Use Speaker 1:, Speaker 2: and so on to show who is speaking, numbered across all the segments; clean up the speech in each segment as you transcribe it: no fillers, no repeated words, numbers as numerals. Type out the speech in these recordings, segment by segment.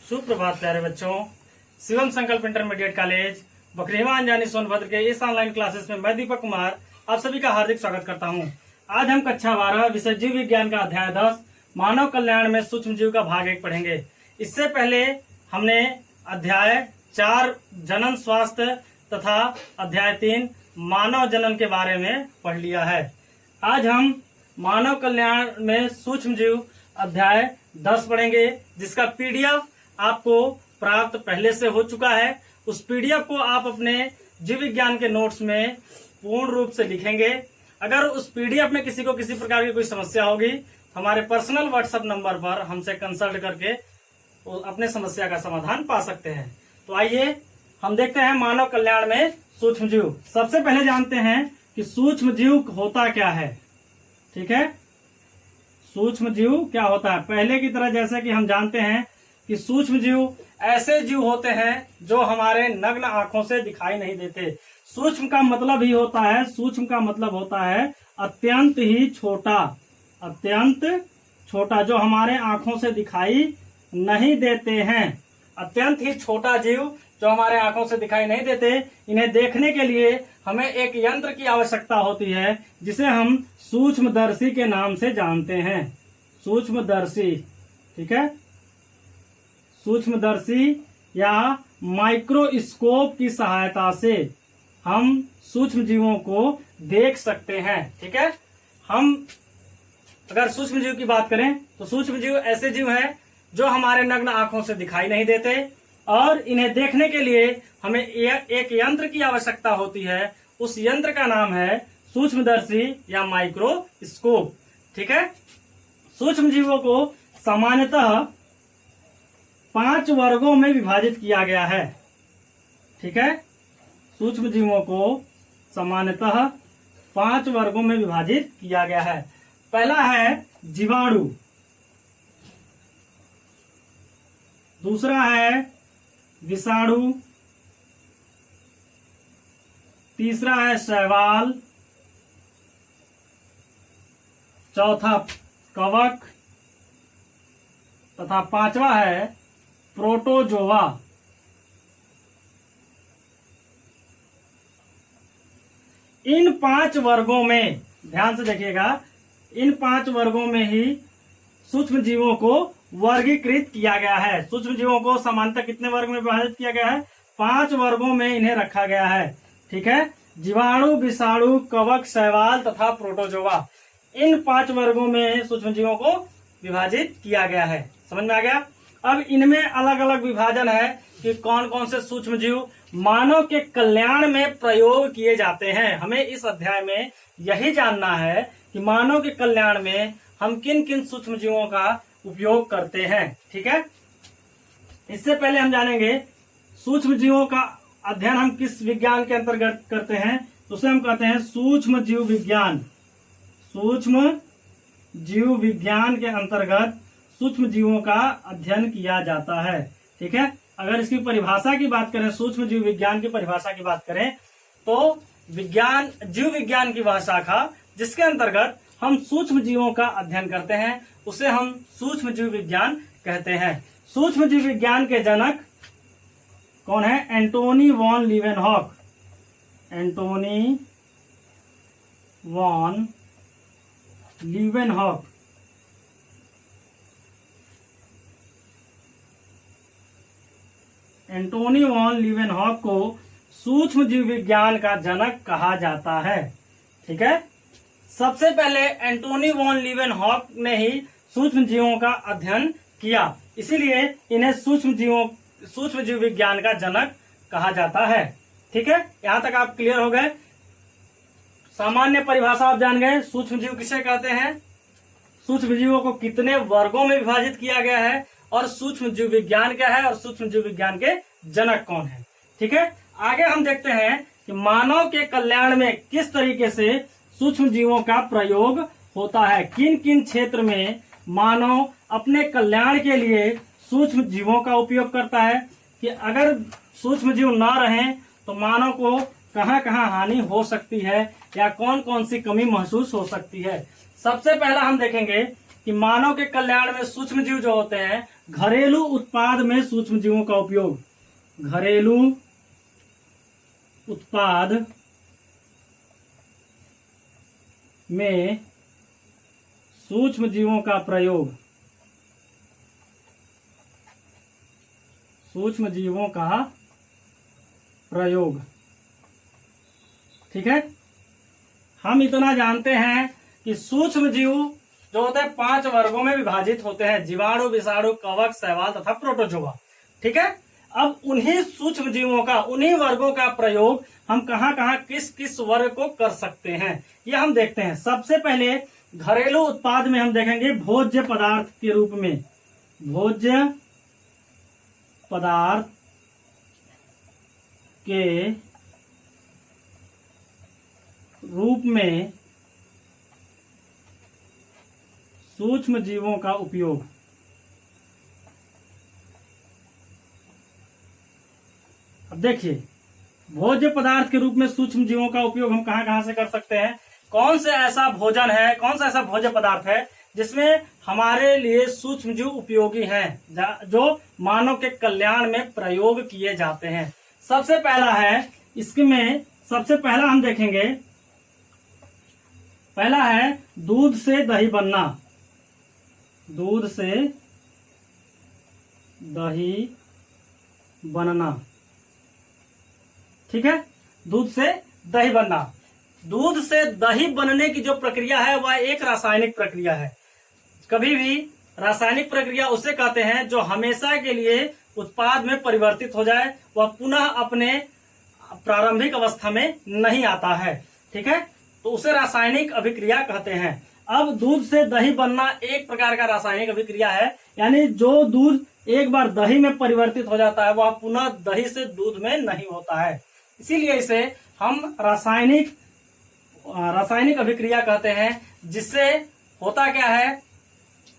Speaker 1: सुप्रभात प्यारे बच्चों। शिवम संकल्प इंटरमीडिएट कॉलेज बकरीवा अंजानी सोनभद्र के इस ऑनलाइन क्लासेस में मैं दीपक कुमार आप सभी का हार्दिक स्वागत करता हूं। आज हम कक्षा 12 विषय जीव विज्ञान का अध्याय 10 मानव कल्याण में सूक्ष्म जीव का भाग 1 पढ़ेंगे। इससे पहले हमने अध्याय 4 जनन स्वास्थ्य तथा अध्याय 3 मानव जनन के बारे में पढ़ लिया है। आज हम मानव कल्याण में सूक्ष्म जीव अध्याय 10 पढ़ेंगे, जिसका पीडीएफ आपको प्राप्त पहले से हो चुका है। उस पीडीएफ को आप अपने जीव विज्ञान के नोट्स में पूर्ण रूप से लिखेंगे। अगर उस पीडीएफ में किसी को किसी प्रकार की कोई समस्या होगी तो हमारे पर्सनल व्हाट्सएप नंबर पर हमसे कंसल्ट करके अपने समस्या का समाधान पा सकते हैं। तो आइए हम देखते हैं मानव कल्याण में सूक्ष्म जीव। सबसे पहले जानते हैं कि सूक्ष्म जीव होता क्या है। ठीक है, सूक्ष्म जीव क्या होता है। पहले की तरह जैसे कि हम जानते हैं कि सूक्ष्म जीव ऐसे जीव होते हैं जो हमारे नग्न आंखों से दिखाई नहीं देते। सूक्ष्म का मतलब ही होता है, सूक्ष्म का मतलब होता है अत्यंत ही छोटा, अत्यंत छोटा, जो हमारे आंखों से दिखाई नहीं देते हैं। अत्यंत ही छोटा जीव जो हमारे आंखों से दिखाई नहीं देते, इन्हें देखने के लिए हमें एक यंत्र की आवश्यकता होती है जिसे हम सूक्ष्मदर्शी के नाम से जानते हैं। सूक्ष्मदर्शी, ठीक है, सूक्ष्मदर्शी या माइक्रोस्कोप की सहायता से हम सूक्ष्म जीवों को देख सकते हैं। ठीक है, हम अगर सूक्ष्म जीव की बात करें तो सूक्ष्म जीव ऐसे जीव हैं जो हमारे नग्न आंखों से दिखाई नहीं देते और इन्हें देखने के लिए हमें एक यंत्र की आवश्यकता होती है। उस यंत्र का नाम है सूक्ष्मदर्शी या माइक्रोस्कोप। ठीक है, सूक्ष्म जीवों को सामान्यतः 5 वर्गों में विभाजित किया गया है। ठीक है, सूक्ष्म जीवों को सामान्यतः 5 वर्गों में विभाजित किया गया है। पहला है जीवाणु, दूसरा है विषाणु, तीसरा है शैवाल, चौथा कवक तथा 5वां है प्रोटोजोआ। इन 5 वर्गों में ध्यान से देखिएगा, इन 5 वर्गों में ही सूक्ष्म जीवों को वर्गीकृत किया गया है। सूक्ष्म जीवों को सामान्यतः कितने वर्ग में विभाजित किया गया है? 5 वर्गों में इन्हें रखा गया है। ठीक है, जीवाणु, विषाणु, कवक, शैवाल तथा प्रोटोजोआ, इन 5 वर्गों में सूक्ष्म जीवों को विभाजित किया गया है। समझ में आ गया। अब इनमें अलग अलग विभाजन है कि कौन कौन से सूक्ष्म जीव मानव के कल्याण में प्रयोग किए जाते हैं। हमें इस अध्याय में यही जानना है कि मानव के कल्याण में हम किन किन सूक्ष्म जीवों का उपयोग करते हैं। ठीक है, इससे पहले हम जानेंगे सूक्ष्म जीवों का अध्ययन हम किस विज्ञान के अंतर्गत करते हैं। तो उसे हम कहते हैं सूक्ष्म जीव विज्ञान। सूक्ष्म जीव विज्ञान के अंतर्गत सूक्ष्म जीवों का अध्ययन किया जाता है। ठीक है, अगर इसकी परिभाषा की बात करें, सूक्ष्म जीव विज्ञान की परिभाषा की बात करें तो विज्ञान, जीव विज्ञान की वह शाखा जिसके अंतर्गत हम सूक्ष्म जीवों का अध्ययन करते हैं उसे हम सूक्ष्म जीव विज्ञान कहते हैं। सूक्ष्म जीव विज्ञान के जनक कौन है? Antony von Leeuwenhoek. Antony von Leeuwenhoek. Antony von Leeuwenhoek को सूक्ष्म जीव विज्ञान का जनक कहा जाता है। ठीक है, सबसे पहले एंटोनी वॉन लीवेनहॉक ने ही सूक्ष्म जीवों का अध्ययन किया, इसीलिए इन्हें सूक्ष्म जीव विज्ञान का जनक कहा जाता है। ठीक है, यहां तक आप क्लियर हो गए। सामान्य परिभाषा आप जान गए। सूक्ष्म जीव किसे कहते हैं, सूक्ष्म जीवों को कितने वर्गों में विभाजित किया गया है और सूक्ष्म जीव विज्ञान क्या है और सूक्ष्म जीव विज्ञान के जनक कौन है। ठीक है, आगे हम देखते हैं कि मानव के कल्याण में किस तरीके से सूक्ष्म जीवों का प्रयोग होता है। किन किन क्षेत्र में मानव अपने कल्याण के लिए सूक्ष्म जीवों का उपयोग करता है, कि अगर सूक्ष्म जीव ना रहें तो मानव को कहां कहां हानि हो सकती है या कौन कौन सी कमी महसूस हो सकती है। सबसे पहला हम देखेंगे कि मानव के कल्याण में सूक्ष्म जीव जो होते हैं, घरेलू उत्पाद में सूक्ष्म जीवों का उपयोग, घरेलू उत्पाद में सूक्ष्म जीवों का प्रयोग, सूक्ष्म जीवों का प्रयोग। ठीक है, हम इतना जानते हैं कि सूक्ष्म जीव जो होते हैं 5 वर्गों में विभाजित होते हैं, जीवाणु, विषाणु, कवक, शैवाल तथा प्रोटोजोआ। ठीक है, अब उन्हीं सूक्ष्म जीवों का, उन्हीं वर्गों का प्रयोग हम कहाँ कहाँ किस किस वर्ग को कर सकते हैं, ये हम देखते हैं। सबसे पहले घरेलू उत्पाद में हम देखेंगे भोज्य पदार्थ के रूप में, भोज्य पदार्थ के रूप में सूक्ष्म जीवों का उपयोग। अब देखिए, भोज्य पदार्थ के रूप में सूक्ष्म जीवों का उपयोग हम कहां कहां से कर सकते हैं। कौन सा ऐसा भोजन है, कौन सा ऐसा भोज्य पदार्थ है जिसमें हमारे लिए सूक्ष्म जीव उपयोगी हैं, जो मानव के कल्याण में प्रयोग किए जाते हैं। सबसे पहला है, इसमें सबसे पहला हम देखेंगे, पहला है दूध से दही बनना, दूध से दही बनना। ठीक है, दूध से दही बनना। दूध से दही बनने की जो प्रक्रिया है वह एक रासायनिक प्रक्रिया है। कभी भी रासायनिक प्रक्रिया उसे कहते हैं जो हमेशा के लिए उत्पाद में परिवर्तित हो जाए, वह पुनः अपने प्रारंभिक अवस्था में नहीं आता है। ठीक है, तो उसे रासायनिक अभिक्रिया कहते हैं। अब दूध से दही बनना एक प्रकार का रासायनिक अभिक्रिया है, यानी जो दूध एक बार दही में परिवर्तित हो जाता है वह पुनः दही से दूध में नहीं होता है, इसीलिए इसे हम रासायनिक अभिक्रिया कहते हैं। जिससे होता क्या है,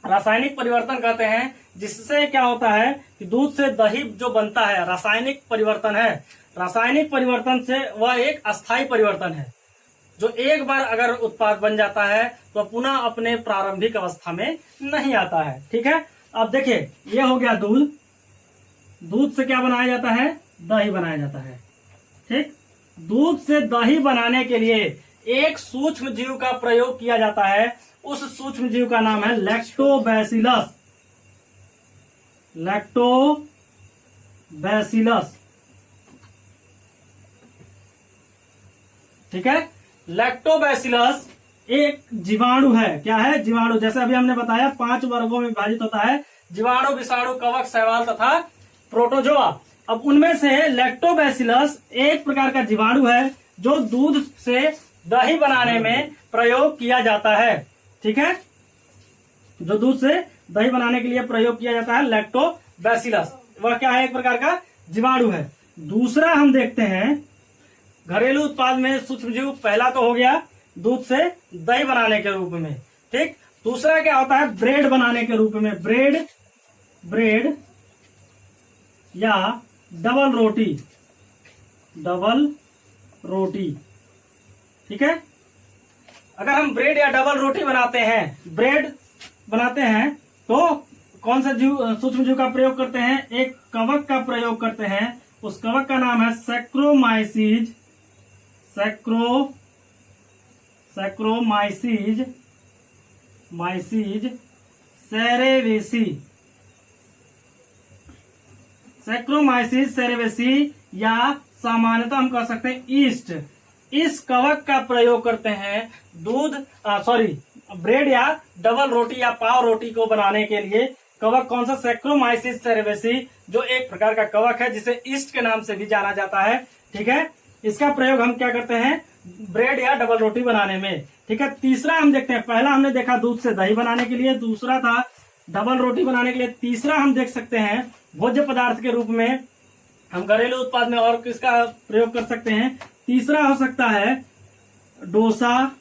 Speaker 1: रासायनिक परिवर्तन कहते हैं, जिससे क्या होता है कि दूध से दही जो बनता है रासायनिक परिवर्तन है। रासायनिक परिवर्तन से वह एक अस्थायी परिवर्तन है, जो एक बार अगर उत्पाद बन जाता है तो पुनः अपने प्रारंभिक अवस्था में नहीं आता है। ठीक है, अब देखिए, यह हो गया दूध। दूध से क्या बनाया जाता है, दही बनाया जाता है। ठीक, दूध से दही बनाने के लिए एक सूक्ष्म जीव का प्रयोग किया जाता है। उस सूक्ष्म जीव का नाम है लैक्टोबैसिलस, लैक्टोबैसिलस। ठीक है, लैक्टोबैसिलस एक जीवाणु है। क्या है, जीवाणु। जैसे अभी हमने बताया 5 वर्गों में विभाजित होता है, जीवाणु, विषाणु, कवक, शैवाल तथा प्रोटोजोआ। अब उनमें से लैक्टोबैसिलस एक प्रकार का जीवाणु है जो दूध से दही बनाने में प्रयोग किया जाता है। ठीक है, जो दूध से दही बनाने के लिए प्रयोग किया जाता है लैक्टोबैसिलस, वह क्या है, एक प्रकार का जीवाणु है। दूसरा हम देखते हैं घरेलू उत्पाद में सूक्ष्म जीव। पहला तो हो गया दूध से दही बनाने के रूप में। ठीक, दूसरा क्या होता है, ब्रेड बनाने के रूप में, ब्रेड या डबल रोटी। ठीक है, अगर हम ब्रेड या डबल रोटी बनाते हैं तो कौन सा जीव, सूक्ष्म जीव का प्रयोग करते हैं, एक कवक का प्रयोग करते हैं। उस कवक का नाम है सैक्रोमाइसीज, सैक्रोमाइसीज सेरेवेसी, या सामान्यतः हम कह सकते हैं ईस्ट। इस कवक का प्रयोग करते हैं ब्रेड या डबल रोटी या पाव रोटी को बनाने के लिए। कवक कौन सा, सैक्रोमाइसीज सेरेवेसी, जो एक प्रकार का कवक है जिसे ईस्ट के नाम से भी जाना जाता है। ठीक है, इसका प्रयोग हम क्या करते हैं, ब्रेड या डबल रोटी बनाने में। ठीक है, तीसरा हम देखते हैं, पहला हमने देखा दूध से दही बनाने के लिए, दूसरा था डबल रोटी बनाने के लिए, तीसरा हम देख सकते हैं भोज्य पदार्थ के रूप में हम घरेलू उत्पाद में और किसका प्रयोग कर सकते हैं। तीसरा हो सकता है डोसा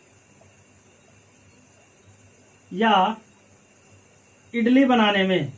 Speaker 1: या इडली बनाने में।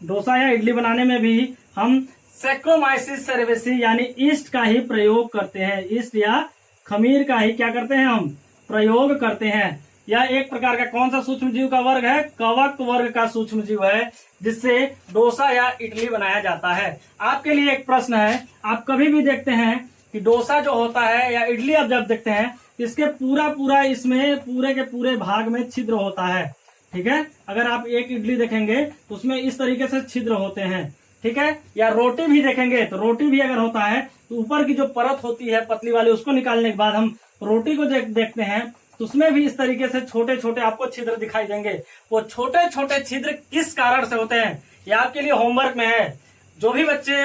Speaker 1: डोसा या इडली बनाने में भी हम सैक्रोमाइसीज सेरेवेसी यानी ईस्ट का ही प्रयोग करते हैं। ईस्ट या खमीर का ही क्या करते हैं, हम प्रयोग करते हैं। यह एक प्रकार का कौन सा सूक्ष्म जीव का वर्ग है? कवक वर्ग का सूक्ष्म जीव है, जिससे डोसा या इडली बनाया जाता है। आपके लिए एक प्रश्न है, आप कभी भी देखते हैं कि डोसा जो होता है या इडली आप जब देखते हैं, इसके पूरा इसमें पूरे के पूरे भाग में छिद्र होता है। ठीक है, अगर आप एक इडली देखेंगे तो उसमें इस तरीके से छिद्र होते हैं। ठीक है, या रोटी भी देखेंगे तो रोटी भी अगर होता है तो ऊपर की जो परत होती है पतली वाली, उसको निकालने के बाद हम रोटी को देखते हैं तो उसमें भी इस तरीके से छोटे छोटे आपको छिद्र दिखाई देंगे। वो छोटे छोटे छिद्र किस कारण से होते हैं, ये आपके लिए होमवर्क में है। जो भी बच्चे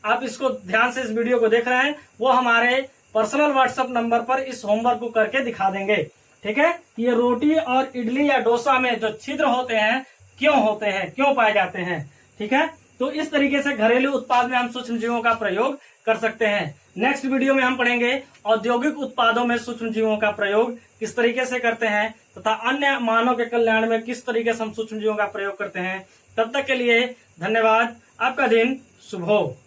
Speaker 1: आप इसको ध्यान से इस वीडियो को देख रहे हैं, वो हमारे पर्सनल व्हाट्सएप नंबर पर इस होमवर्क को करके दिखा देंगे। ठीक है, ये रोटी और इडली या डोसा में जो छिद्र होते हैं क्यों होते हैं, क्यों पाए जाते हैं। ठीक है, तो इस तरीके से घरेलू उत्पाद में हम सूक्ष्म जीवों का प्रयोग कर सकते हैं। नेक्स्ट वीडियो में हम पढ़ेंगे औद्योगिक उत्पादों में सूक्ष्म जीवों का प्रयोग किस तरीके से करते हैं तथा अन्य मानव के कल्याण में किस तरीके से हम सूक्ष्म जीवों का प्रयोग करते हैं। तब तक के लिए धन्यवाद। आपका दिन शुभ हो।